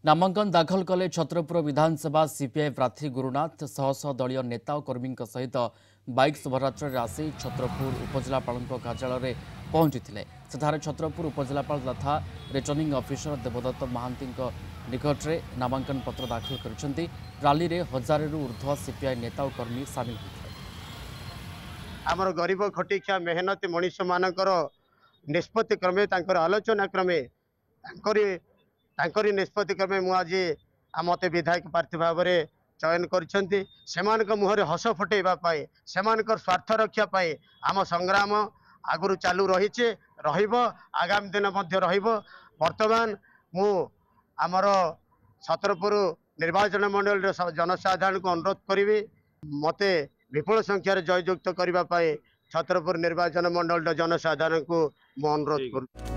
नामांकन दाखल कले छत्रपुर विधानसभा सीपीआई प्रार्थी गुरुनाथ शह शह दलीय नेता और कर्मी सहित बाइक शोभायात्रा आसी छत्रपुर उपजिलापाल कार्यालय पहुंची सेठारे छत्रपुर उपजिलापाल तथा रिटर्निंग ऑफिसर देवदत्त महांती निकट में नामांकन पत्र दाखल कर रैली में हजार ऊर्ध्व सीपीआई नेता और कर्मी सामिल होते आमर गरीब खटिया मेहनती मनीष मानकर निष्पत्ति क्रमे आलोचना क्रमे निष्पत्ति क्रमे मुझे मत विधायक प्रार्थी भाव में चयन कर मुहर हस फुटेवाई से स्वार्थ रक्षापी आम संग्राम आगु चालू रही आगामी दिन बर्तमान मु आमर छत्रपुर निर्वाचन मंडल जनसाधारण को अनुरोध करी मते विपुल संख्यार जययुक्त करने छत्रपुर निर्वाचन मंडल जनसाधारण को अनुरोध करूँ।